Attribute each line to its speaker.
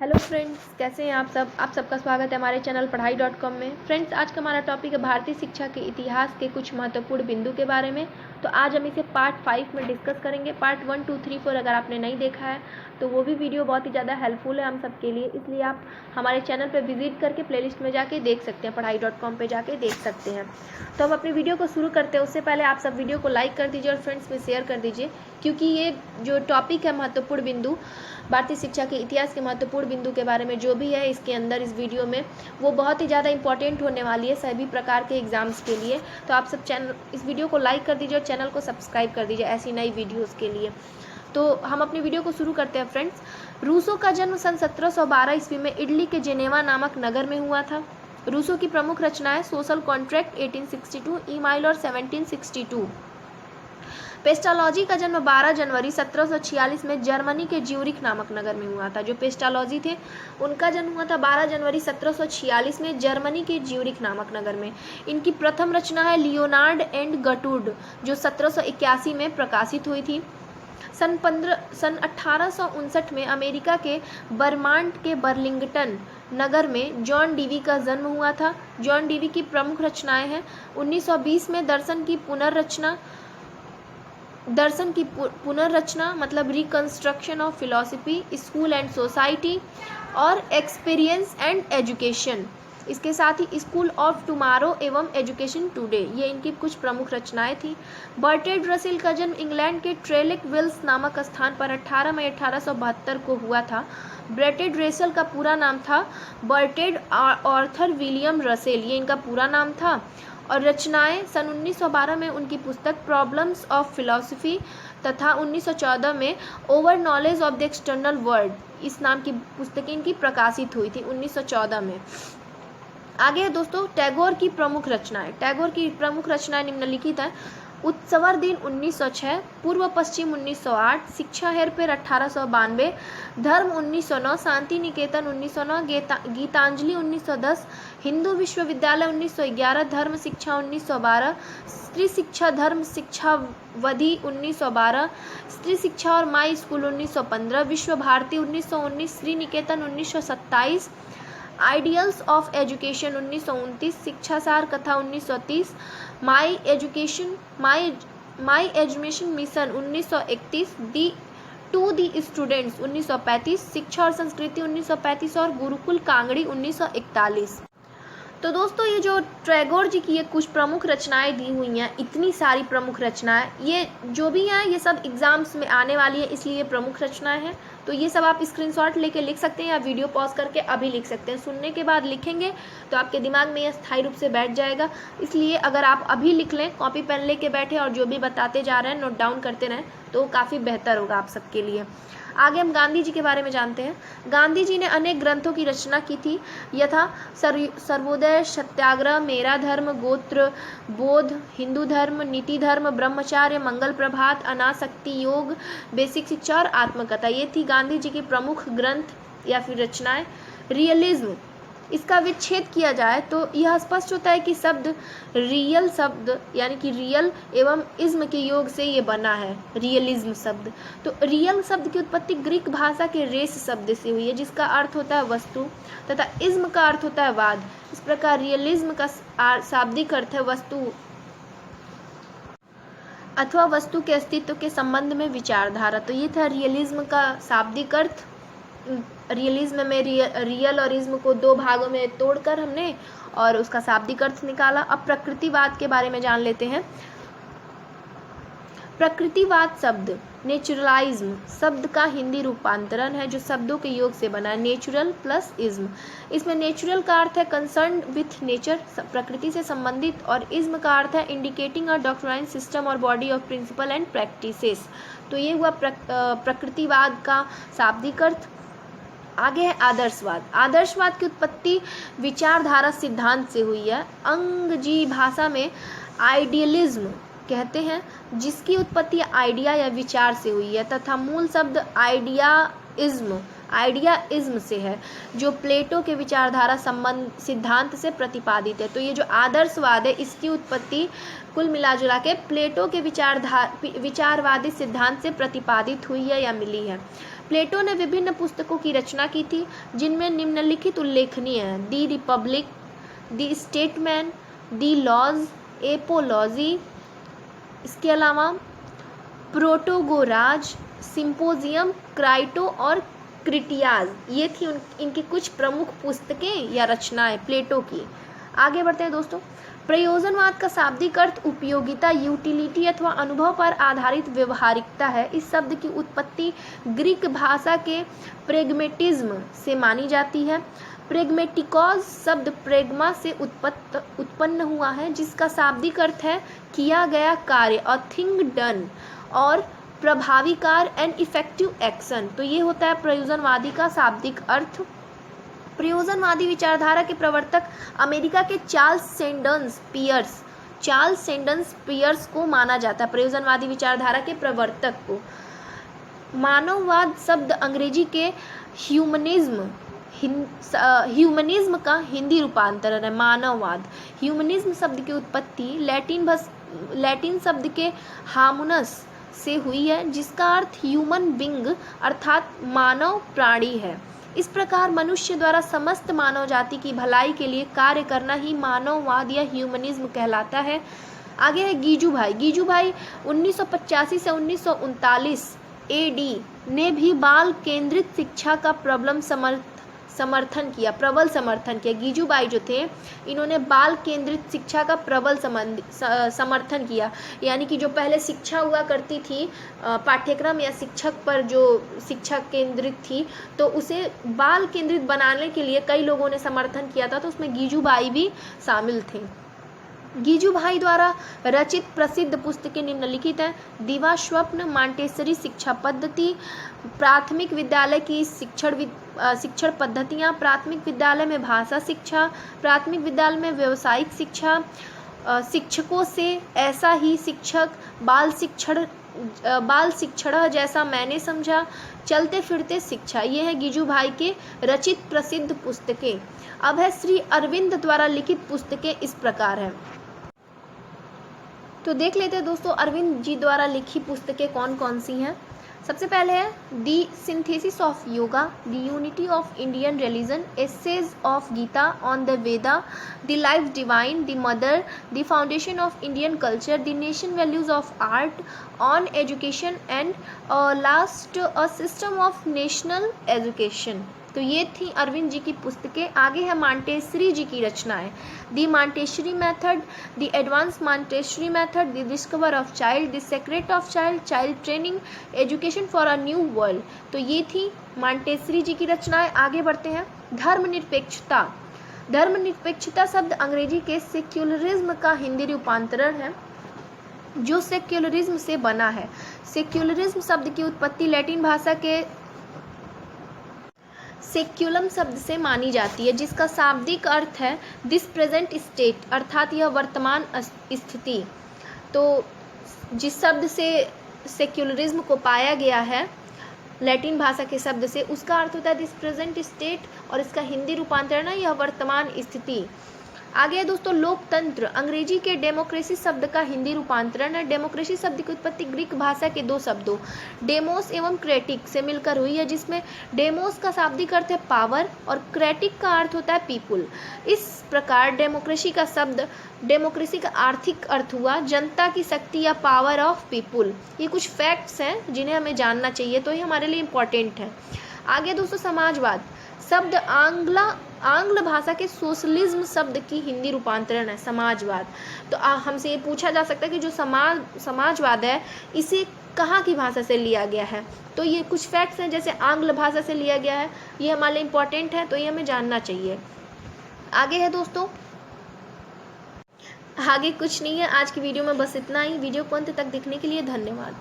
Speaker 1: Hello friends, कैसे हैं आप सबका स्वागत है हमारे चैनल पढ़ाई.com में। फ्रेंड्स, आज का हमारा टॉपिक है भारतीय शिक्षा के इतिहास के कुछ महत्वपूर्ण बिंदु के बारे में। तो आज हम इसे पार्ट 5 में डिस्कस करेंगे। पार्ट 1, 2, 3, 4 अगर आपने नहीं देखा है तो वो भी वीडियो बहुत ही ज़्यादा हेल्पफुल है हम सब के लिए, इसलिए आप हमारे चैनल पर विजिट करके प्लेलिस्ट में जाके देख सकते हैं, पढ़ाई.com पर जाके देख सकते हैं। तो हम अपनी वीडियो को शुरू करते हैं उससे पहले आप सब वीडियो को लाइक कर दीजिए और फ्रेंड्स में शेयर कर दीजिए, क्योंकि ये जो टॉपिक है महत्वपूर्ण बिंदु, भारतीय शिक्षा के इतिहास के महत्वपूर्ण बिंदु के बारे में जो भी है इसके अंदर इस वीडियो में, वो बहुत ही ज़्यादा इंपॉर्टेंट होने वाली है सभी प्रकार के एग्जाम्स के लिए। तो आप सब इस वीडियो को लाइक कर दीजिए और चैनल को सब्सक्राइब कर दीजिए ऐसी नई वीडियोस के लिए। तो हम अपनी वीडियो को शुरू करते हैं फ्रेंड्स। रूसो का जन्म सन 1712 ईस्वी में इटली के जेनेवा नामक नगर में हुआ था। रूसो की प्रमुख रचनाएं सोशल कॉन्ट्रैक्ट 1862, ईमाइल और 1762। पेस्टालॉजी का जन्म 12 जनवरी 1746 में जर्मनी के ज्यूरिख नामक नगर में हुआ था। जो पेस्टालॉजी थे उनका जन्म हुआ था 12 जनवरी 1746 में जर्मनी के ज्यूरिख नामक नगर में। इनकी प्रथम रचना है लियोनार्ड एंड गटुड, जो 1781 में प्रकाशित हुई थी। सन 1859 में अमेरिका के बर्मांट के बर्लिंगटन नगर में जॉन डीवी का जन्म हुआ था। जॉन डीवी की प्रमुख रचनाएं हैं 1920 में दर्शन की पुनर्रचना मतलब reconstruction of philosophy, school and society और एक्सपीरियंस एंड एजुकेशन। इसके साथ ही स्कूल ऑफ टुमारो एवं एजुकेशन टुडे, ये इनकी कुछ प्रमुख रचनाएं थी। बर्ट्रेड रसेल का जन्म इंग्लैंड के ट्रेलिक विल्स नामक स्थान पर 18 मई 1872 को हुआ था। बर्ट्रेड रसेल का पूरा नाम था बर्ट्रेड आर्थर विलियम रसेल, ये इनका पूरा नाम था। और रचनाएं सन 1912 में उनकी पुस्तक प्रॉब्लम्स ऑफ फिलॉसफी तथा 1914 में over knowledge of the external world, इस नाम की पुस्तकें इनकी प्रकाशित हुई थी 1914 में। आगे है दोस्तों टैगोर की प्रमुख रचनाएं। टैगोर की प्रमुख रचनाएं निम्नलिखित है। उत्सवर दिन 1906, पूर्व पश्चिम 1908, शिक्षा हेरफेर 1892, धर्म 1909, शांति निकेतन 1909, गीतांजलि 1910, हिंदू विश्वविद्यालय 1911, धर्म शिक्षा 1912, स्त्री शिक्षा धर्म शिक्षावधि 1912, स्त्री शिक्षा और माई school 1915, Visva Bharati 1919, Sriniketan 1927, ideals of education 1929, शिक्षासार कथा 1930, my education mission 1931, to the students 1935, शिक्षा और संस्कृति 1935 और गुरुकुल कांगड़ी 1941। तो दोस्तों ये जो टैगोर जी की ये कुछ प्रमुख रचनाएं दी हुई हैं, इतनी सारी प्रमुख रचनाएं, ये जो भी हैं ये सब एग्जाम्स में आने वाली है, इसलिए ये प्रमुख रचनाएं हैं। तो ये सब आप स्क्रीनशॉट लेके लिख सकते हैं या वीडियो पॉज करके अभी लिख सकते हैं। सुनने के बाद लिखेंगे तो आपके दिमाग में ये स्थायी रूप से बैठ जाएगा, इसलिए अगर आप अभी लिख लें, कॉपी पेन लेके बैठे और जो भी बताते जा रहे हैं नोट डाउन करते रहें तो काफ़ी बेहतर होगा आप सबके लिए। आगे हम गांधी जी के बारे में जानते हैं। गांधी जी ने अनेक ग्रंथों की रचना की थी, यथा सर्वोदय सत्याग्रह, मेरा धर्म, गोत्र बोध, हिंदू धर्म, नीति धर्म, ब्रह्मचार्य, मंगल प्रभात, अनासक्ति योग, बेसिक शिक्षा और आत्मकथा। ये थी गांधी जी की प्रमुख ग्रंथ या फिर रचनाएं। रियलिज्म, इसका विच्छेद किया जाए तो यह स्पष्ट होता है कि शब्द रियल शब्द यानी कि रियल एवं इज्म के योग से ये बना है, रियलिज्म शब्द। तो रियल शब्द की उत्पत्ति ग्रीक भाषा के रेस शब्द से हुई है, जिसका अर्थ होता है वस्तु, तथा इज्म का अर्थ होता है वाद। इस प्रकार रियलिज्म का शाब्दिक अर्थ है वस्तु अथवा वस्तु के अस्तित्व के संबंध में विचारधारा। तो ये था रियलिज्म का शाब्दिक अर्थ। रियलिज्म में रियल और इज्म को दो भागों में तोड़कर हमने और उसका शाब्दिक अर्थ निकाला। अब प्रकृतिवाद के बारे में जान लेते हैं। प्रकृतिवाद शब्द नेचुरलाइज्म शब्द का हिंदी रूपांतरण है, जो शब्दों के योग से बना है, नेचुरल प्लस इज्म। इसमें नेचुरल का अर्थ है कंसर्न विथ नेचर, प्रकृति से संबंधित, और इज्म का अर्थ है इंडिकेटिंग अ डॉक्ट्राइन सिस्टम और body of principle and practices. तो ये हुआ प्रकृतिवाद का शाब्दिक अर्थ। आगे है आदर्शवाद। आदर्शवाद की उत्पत्ति विचारधारा सिद्धांत से हुई है। अंग्रेजी भाषा में आइडियलिज्म कहते हैं, जिसकी उत्पत्ति आइडिया या विचार से हुई है, तथा मूल शब्द आइडियाइज्म से है, जो प्लेटो के विचारधारा संबंध सिद्धांत से प्रतिपादित है। तो ये जो आदर्शवाद है इसकी उत्पत्ति कुल मिलाजुला के प्लेटो के विचारवादी सिद्धांत से प्रतिपादित हुई है या मिली है। प्लेटो ने विभिन्न पुस्तकों की रचना की थी, जिनमें निम्नलिखित उल्लेखनीय है: the Republic, the Statesman, the Laws, apology, इसके अलावा प्रोटोगोराज, सिंपोजियम, क्राइटो और क्रिटियाज। ये थी इनकी कुछ प्रमुख पुस्तकें या रचनाएं प्लेटो की। आगे बढ़ते हैं दोस्तों। प्रयोजनवाद का शाब्दिक अर्थ उपयोगिता, यूटिलिटी अथवा अनुभव पर आधारित व्यवहारिकता है। इस शब्द की उत्पत्ति ग्रीक भाषा के प्रेग्मेटिज्म से मानी जाती है। प्रेग्मेटिकॉज शब्द प्रेग्मा से उत्पन्न हुआ है, जिसका शाब्दिक अर्थ है किया गया कार्य, अ थिंग डन, और प्रभावी कार्य, एन इफेक्टिव एक्शन। तो ये होता है प्रयोजनवादी का शाब्दिक अर्थ। प्रयोजनवादी विचारधारा के प्रवर्तक अमेरिका के चार्ल्स सेंडन्स पियर्स को माना जाता है। प्रयोजनवादी विचारधारा के प्रवर्तक को। मानववाद शब्द अंग्रेजी के ह्यूमनिज्म का हिंदी रूपांतरण है। मानववाद, ह्यूमनिज्म शब्द की उत्पत्ति लैटिन शब्द के हामुनस से हुई है, जिसका अर्थ ह्यूमन बींग अर्थात मानव प्राणी है। इस प्रकार मनुष्य द्वारा समस्त मानव जाति की भलाई के लिए कार्य करना ही मानववाद या ह्यूमनिज्म कहलाता है। आगे है गीजूभाई। गीजूभाई 1985 से 1939 AD ने भी बाल केंद्रित शिक्षा का प्रबल समर्थन किया। गीजूबाई जो थे, इन्होंने बाल केंद्रित शिक्षा का प्रबल समर्थन किया। यानी कि जो पहले शिक्षा हुआ करती थी, पाठ्यक्रम या शिक्षक पर जो शिक्षा केंद्रित थी, तो उसे बाल केंद्रित बनाने के लिए कई लोगों ने समर्थन किया था, तो उसमें गीजूबाई भी शामिल थे। गीजूभाई द्वारा रचित प्रसिद्ध पुस्तकें निम्नलिखित हैं: दिवा स्वप्न, मांटेसरी शिक्षा पद्धति, प्राथमिक विद्यालय की शिक्षण पद्धतियाँ, प्राथमिक विद्यालय में भाषा शिक्षा, प्राथमिक विद्यालय में व्यावसायिक शिक्षा, शिक्षकों से ऐसा ही शिक्षक, बाल शिक्षण जैसा मैंने समझा, चलते फिरते शिक्षा। ये है गीजूभाई के रचित प्रसिद्ध पुस्तकें। अब है श्री अरविंद द्वारा लिखित पुस्तकें इस प्रकार है। तो देख लेते हैं दोस्तों अरविंद जी द्वारा लिखी पुस्तकें कौन कौन सी हैं। सबसे पहले है the synthesis of yoga, the unity of Indian religion, essays of Gita, on the Veda, the life divine, the mother, the foundation of Indian culture, the nation values of art, on education and last a system of national education. तो ये थी अरविंद जी की पुस्तकें। आगे है Montessori ji की रचनाएं। The Montessori method, the advance Montessori method, the discover of child, the secret of child, child training, education for a new world. तो ये थी मांटेसरी जी की रचनाएं। आगे बढ़ते हैं। धर्मनिरपेक्षता। धर्मनिरपेक्षता शब्द अंग्रेजी के सेक्युलरिज्म का हिंदी रूपांतरण है, जो सेक्युलरिज्म से बना है। सेक्युलरिज्म शब्द की उत्पत्ति लैटिन भाषा के सेक्युलम शब्द से मानी जाती है, जिसका शाब्दिक अर्थ है दिस प्रेजेंट स्टेट, अर्थात यह वर्तमान स्थिति। तो जिस शब्द से सेक्युलरिज्म को पाया गया है लैटिन भाषा के शब्द से, उसका अर्थ होता है दिस प्रेजेंट स्टेट, और इसका हिंदी रूपांतरण है यह वर्तमान स्थिति। आगे है दोस्तों लोकतंत्र। अंग्रेजी के डेमोक्रेसी शब्द का हिंदी रूपांतरण है। डेमोक्रेसी शब्द की उत्पत्ति ग्रीक भाषा के दो शब्दों डेमोस एवं क्रेटिक से मिलकर हुई है, जिसमें डेमोस का शाब्दिक अर्थ है पावर और क्रेटिक का अर्थ होता है पीपुल। इस प्रकार डेमोक्रेसी का आर्थिक अर्थ हुआ जनता की शक्ति या पावर ऑफ पीपुल। ये कुछ फैक्ट्स हैं जिन्हें हमें जानना चाहिए, तो ये हमारे लिए इम्पोर्टेंट है। आगे दोस्तों समाजवाद शब्द आंग्ल भाषा के सोशलिज्म शब्द की हिंदी रूपांतरण है समाजवाद। तो हमसे ये पूछा जा सकता है कि जो समाजवाद है इसे कहाँ की भाषा से लिया गया है। तो ये कुछ फैक्ट्स हैं, जैसे आंग्ल भाषा से लिया गया है, ये हमारे लिए इम्पोर्टेंट है, तो ये हमें जानना चाहिए। आगे है दोस्तों, आगे कुछ नहीं है। आज की वीडियो में बस इतना ही। वीडियो को अंत तक देखने के लिए धन्यवाद।